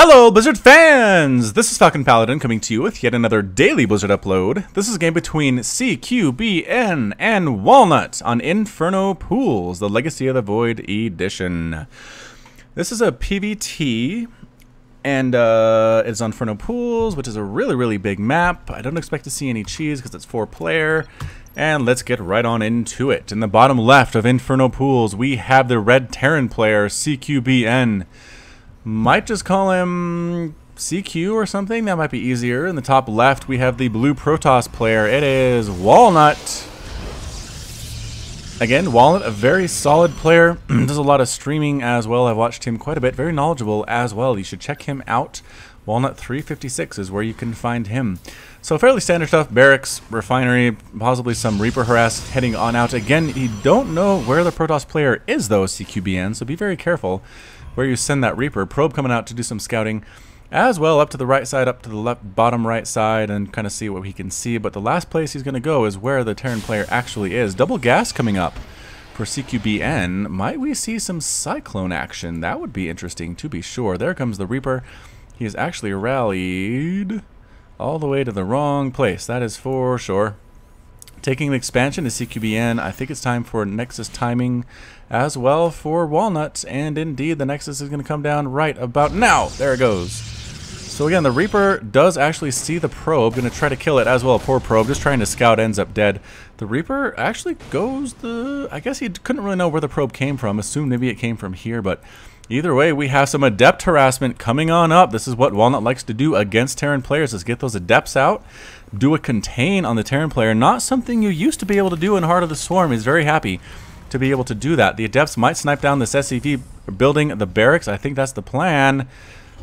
Hello, Blizzard fans! This is FalconPaladin coming to you with yet another daily Blizzard upload. This is a game between cqbn and Walnut on Inferno Pools, the Legacy of the Void edition. This is a PvT, and it's on Inferno Pools, which is a really big map. I don't expect to see any cheese because it's 4-player. And let's get right on into it. In the bottom left of Inferno Pools, we have the red Terran player, cqbn. Might just call him CQ or something. That might be easier. In the top left, we have the blue Protoss player. It is Walnut. Again, Walnut, a very solid player. Does a lot of streaming as well. I've watched him quite a bit. Very knowledgeable as well. You should check him out. Walnut 356 is where you can find him. So fairly standard stuff. Barracks, refinery, possibly some Reaper harass heading on out. Again, you don't know where the Protoss player is though, cqbn, so be very careful where you send that Reaper. Probe coming out to do some scouting as well, up to the right side, up to the left bottom right side, and kind of see what he can see. But the last place he's going to go is where the Terran player actually is. Double gas coming up for cqbn. Might we see some Cyclone action? That would be interesting to be sure. There comes the Reaper. He is actually rallied all the way to the wrong place. That is for sure. Taking the expansion to cqbn, I think it's time for Nexus timing as well for Walnut, and indeed the Nexus is going to come down right about now. There it goes. So again, the Reaper does actually see the probe, going to try to kill it as well. Poor probe, just trying to scout, ends up dead. The Reaper actually goes I guess he couldn't really know where the probe came from, assumed maybe it came from here, but either way, we have some Adept harassment coming on up. This is what Walnut likes to do against Terran players, is get those Adepts out, do a contain on the Terran player. Not something you used to be able to do in Heart of the Swarm. He's very happy to be able to do that. The Adepts might snipe down this SCV building the barracks. I think that's the plan.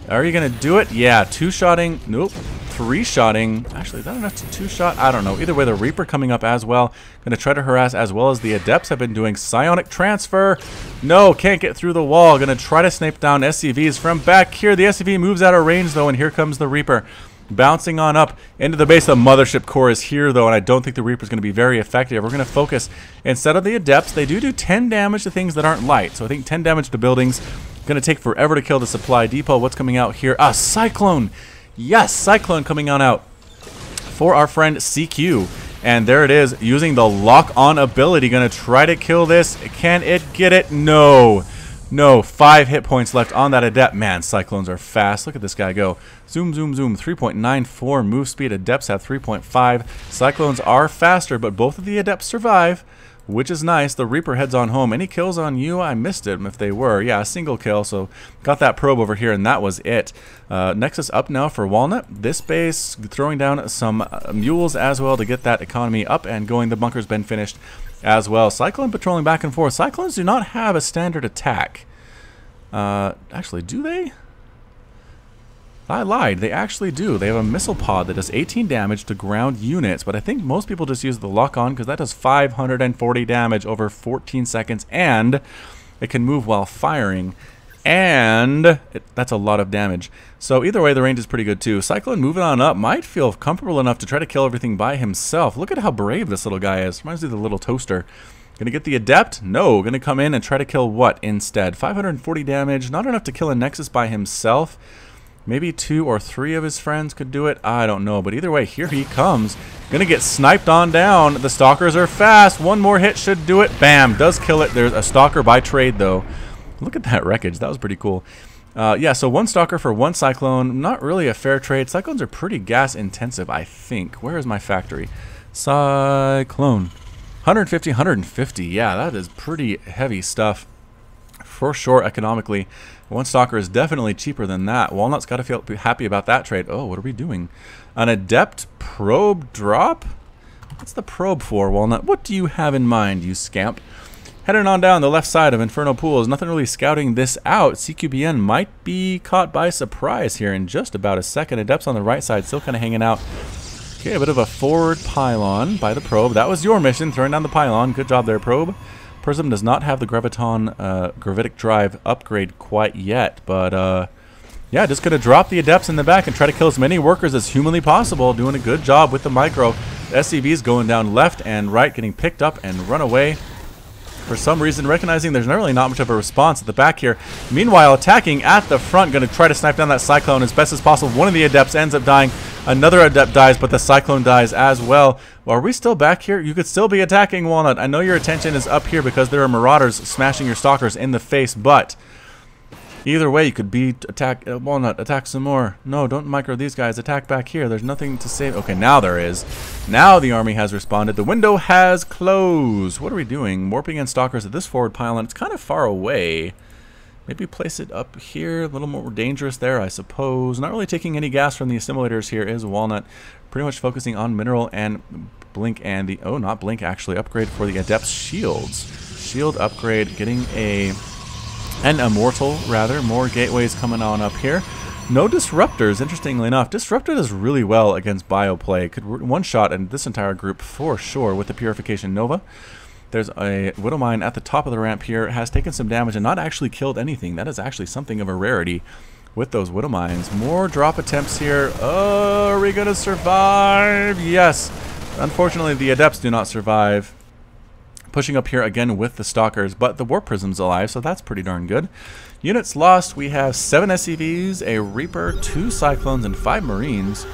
Are you going to do it? Yeah, 2-shotting. Nope. 3-shotting. Actually, is that enough to 2-shot? I don't know. Either way, the Reaper coming up as well. Going to try to harass as well as the Adepts have been doing. Psionic transfer. No, can't get through the wall. Going to try to snipe down SCVs from back here. The SCV moves out of range, though, and here comes the Reaper. Bouncing on up into the base. The Mothership Core is here, though, and I don't think the Reaper is going to be very effective. We're going to focus, instead of the Adepts, they do 10 damage to things that aren't light. So I think 10 damage to buildings. Going to take forever to kill the supply depot. What's coming out here? Ah, Cyclone. Yes, Cyclone coming on out for our friend CQ. And there it is, using the lock-on ability. Going to try to kill this. Can it get it? No. No, 5 hit points left on that Adept. Man, Cyclones are fast. Look at this guy go. Zoom, zoom, zoom. 3.94 move speed. Adepts have 3.5. Cyclones are faster, but both of the Adepts survive, which is nice. The Reaper heads on home. Any kills on you? I missed it if they were. Yeah, a single kill, so got that probe over here, and that was it. Nexus up now for Walnut. This base throwing down some mules as well to get that economy up and going. The bunker's been finished as well. Cyclone patrolling back and forth. Cyclones do not have a standard attack. Actually, do they? I lied. They actually do. They have a missile pod that does 18 damage to ground units, but I think most people just use the lock-on because that does 540 damage over 14 seconds, and it can move while firing, and that's a lot of damage. So either way, the range is pretty good too. Cyclone moving on up might feel comfortable enough to try to kill everything by himself. Look at how brave this little guy is. Reminds me of the little toaster. Gonna get the Adept? No. Gonna come in and try to kill what instead? 540 damage. Not enough to kill a Nexus by himself. Maybe 2 or 3 of his friends could do it. I don't know. But either way, here he comes. Gonna get sniped on down. The Stalkers are fast. One more hit should do it. Bam. Does kill it. There's a Stalker by trade, though. Look at that wreckage. That was pretty cool. Yeah, so 1 Stalker for 1 Cyclone. Not really a fair trade. Cyclones are pretty gas intensive, I think. Where is my factory? Cyclone. 150, 150. Yeah, that is pretty heavy stuff. For sure, economically. 1 Stalker is definitely cheaper than that. Walnut's got to feel happy about that trade. Oh, what are we doing? An Adept probe drop? What's the probe for, Walnut? What do you have in mind, you scamp? Heading on down the left side of Inferno Pools. Nothing really scouting this out. cqbn might be caught by surprise here in just about a second. Adepts on the right side still kind of hanging out. Okay, a bit of a forward pylon by the probe. That was your mission, throwing down the pylon. Good job there, probe. Prism does not have the gravitic drive upgrade quite yet, but yeah, just gonna drop the Adepts in the back and try to kill as many workers as humanly possible. Doing a good job with the micro. The SCVs going down left and right, getting picked up and run away. for some reason, recognizing there's really not much of a response at the back here. Meanwhile, attacking at the front, going to try to snipe down that Cyclone as best as possible. One of the Adepts ends up dying. Another Adept dies, but the Cyclone dies as well. Well, are we still back here? You could still be attacking Walnut. I know your attention is up here because there are Marauders smashing your Stalkers in the face, but either way, you could be Walnut, attack some more. No, don't micro these guys. Attack back here. There's nothing to save. Okay, now there is. Now the army has responded. The window has closed. What are we doing? Warping in Stalkers at this forward pylon. It's kind of far away. Maybe place it up here. A little more dangerous there, I suppose. Not really taking any gas from the assimilators here is Walnut. Pretty much focusing on Mineral and Blink and the... Oh, not Blink, actually. Upgrade for the Adept's shields. Shield upgrade. Getting an Immortal, rather. More gateways coming on up here. No Disruptors, interestingly enough. Disruptor does really well against Bioplay. Could one-shot in this entire group for sure with the Purification Nova. There's a Widowmine at the top of the ramp here. Has taken some damage and not actually killed anything. That is actually something of a rarity with those Widowmines. More drop attempts here. Oh, are we going to survive? Yes. Unfortunately, the Adepts do not survive. Pushing up here again with the Stalkers, but the Warp Prism's alive, so that's pretty darn good. Units lost, we have 7 SCVs, a Reaper, 2 Cyclones, and 5 Marines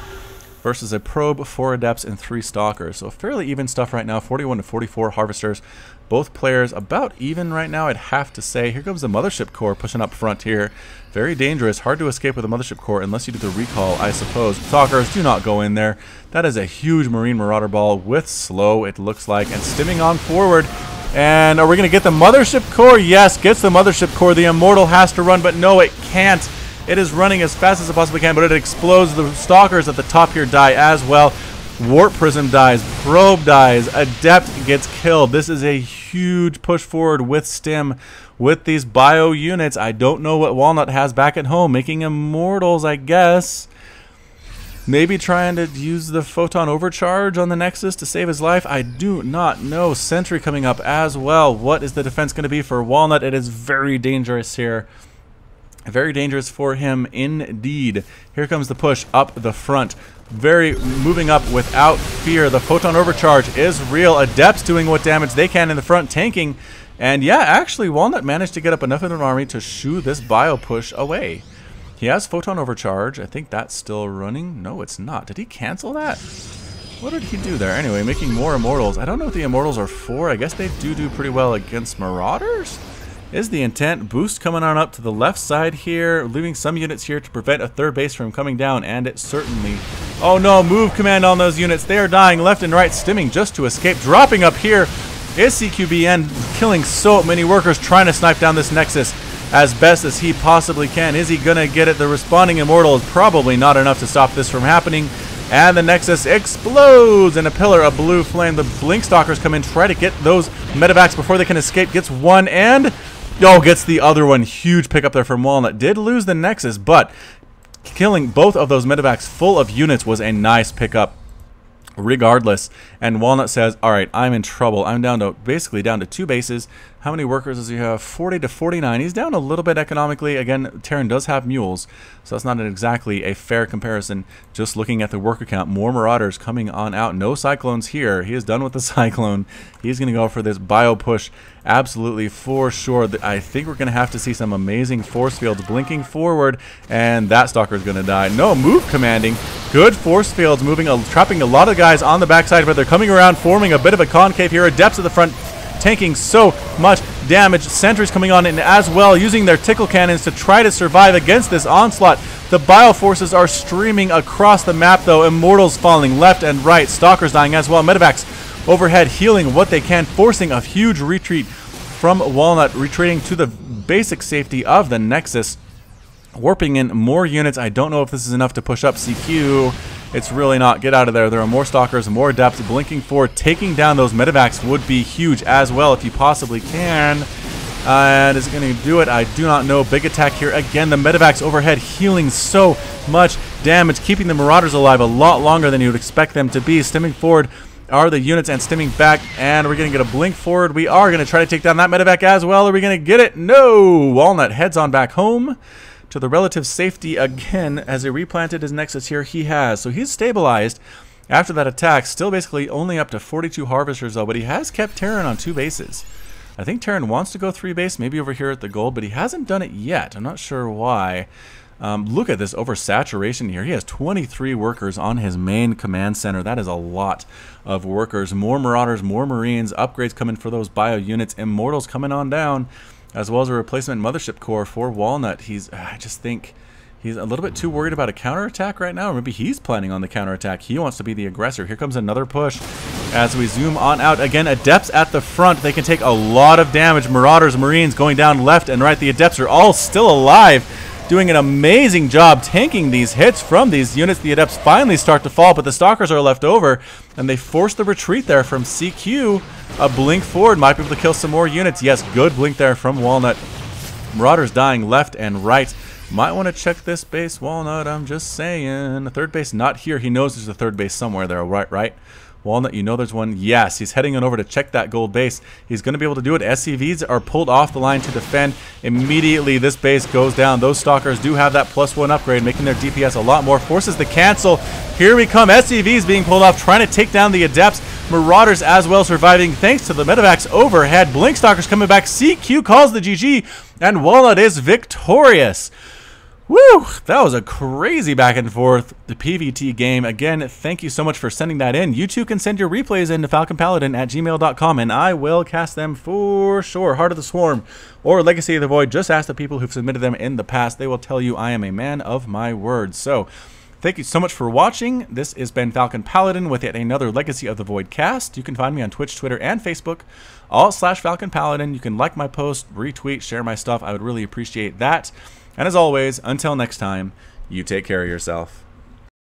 versus a Probe, 4 Adepts, and 3 Stalkers. So fairly even stuff right now, 41 to 44 Harvesters. Both players about even right now, I'd have to say. Here comes the Mothership Core pushing up front here. Very dangerous, hard to escape with the Mothership Core unless you do the recall, I suppose. Stalkers, do not go in there. That is a huge Marine Marauder ball with slow, it looks like, and stimming on forward. And are we going to get the Mothership Core? Yes, gets the Mothership Core. The Immortal has to run, but no, it can't. It is running as fast as it possibly can, but it explodes. The Stalkers at the top here die as well. Warp Prism dies. Probe dies. Adept gets killed. This is a huge push forward with Stim with these bio units. I don't know what Walnut has back at home. Making Immortals, I guess. Maybe trying to use the Photon Overcharge on the Nexus to save his life. I do not know. Sentry coming up as well. What is the defense going to be for Walnut? It is very dangerous here. Very dangerous for him indeed. Here comes the push up the front. Very moving up without fear. The Photon Overcharge is real. Adepts doing what damage they can in the front, tanking. And yeah, actually, Walnut managed to get up enough of an army to shoo this bio push away. He has Photon Overcharge. I think that's still running. No, it's not. Did he cancel that? What did he do there? Anyway, making more Immortals. I don't know if the Immortals are 4. I guess they do pretty well against Marauders. Is the intent. Boost coming on up to the left side here, leaving some units here to prevent a third base from coming down, and it certainly... Oh no, move command on those units. They are dying left and right, stimming just to escape. Dropping up here is cqbn, killing so many workers, trying to snipe down this Nexus as best as he possibly can. Is he gonna get it? The responding Immortal is probably not enough to stop this from happening. And the Nexus explodes in a pillar of blue flame. The Blink Stalkers come in, try to get those medevacs before they can escape. Gets one and... Oh, gets the other one. Huge pickup there from Walnut. Did lose the Nexus, but killing both of those medevacs full of units was a nice pickup regardless. And Walnut says, all right, I'm in trouble. I'm down to basically down to 2 bases. How many workers does he have? 40 to 49. He's down a little bit economically. Again, Terran does have mules, so that's not exactly a fair comparison. Just looking at the worker count, more Marauders coming on out. No Cyclones here. He is done with the Cyclone. He's going to go for this bio push absolutely for sure. I think we're going to have to see some amazing force fields blinking forward, and that Stalker is going to die. No, move commanding. Good force fields moving, trapping a lot of guys on the backside, but they're coming around, forming a bit of a concave here. Adepts at the front, tanking so much damage. Sentries coming on in as well, using their tickle cannons to try to survive against this onslaught. The bio forces are streaming across the map though. Immortals falling left and right. Stalkers dying as well. Medevacs overhead healing what they can, forcing a huge retreat from Walnut, retreating to the basic safety of the Nexus. Warping in more units. I don't know if this is enough to push up CQ. It's really not. Get out of there. There are more Stalkers, more Adepts blinking forward. Taking down those medevacs would be huge as well if you possibly can. And is it going to do it? I do not know. Big attack here. Again, the medevacs overhead healing so much damage, keeping the Marauders alive a lot longer than you would expect them to be. Stimming forward are the units and stimming back. And we're going to get a blink forward. We are going to try to take down that medevac as well. Are we going to get it? No! Walnut heads on back home to the relative safety again as he replanted his Nexus here. He has. So he's stabilized after that attack. Still basically only up to 42 Harvesters though, but he has kept Terran on 2 bases. I think Terran wants to go 3 base, maybe over here at the gold, but he hasn't done it yet. I'm not sure why. Look at this oversaturation here. He has 23 workers on his main command center. That is a lot of workers. More Marauders, more Marines, upgrades coming for those bio units, Immortals coming on down, as well as a replacement mothership core for Walnut. I just think he's a little bit too worried about a counterattack right now, or maybe he's planning on the counterattack. He wants to be the aggressor. Here comes another push as we zoom on out. Again, Adepts at the front. They can take a lot of damage. Marauders, Marines going down left and right. The Adepts are all still alive, doing an amazing job tanking these hits from these units. The Adepts finally start to fall, but the Stalkers are left over, and they force the retreat there from CQ. A blink forward might be able to kill some more units. Yes, good blink there from Walnut. Marauders dying left and right. Might want to check this base, Walnut, I'm just saying. A third base not here. He knows there's a third base somewhere there, right? Walnut, you know there's one. Yes, he's heading on over to check that gold base. He's going to be able to do it. SCVs are pulled off the line to defend. Immediately, this base goes down. Those Stalkers do have that +1 upgrade, making their DPS a lot more. Forces the cancel. Here we come. SCVs being pulled off, trying to take down the Adepts. Marauders as well surviving thanks to the medevacs overhead. Blink Stalkers coming back. CQ calls the GG, and Walnut is victorious. Woo! That was a crazy back and forth the PvT game. Again, thank you so much for sending that in. You too can send your replays in to FalconPaladin@gmail.com, and I will cast them for sure. Heart of the Swarm or Legacy of the Void. Just ask the people who've submitted them in the past. They will tell you I am a man of my word. So, thank you so much for watching. This has been FalconPaladin with yet another Legacy of the Void cast. You can find me on Twitch, Twitter, and Facebook, /FalconPaladin. You can like my post, retweet, share my stuff. I would really appreciate that. And as always, until next time, you take care of yourself.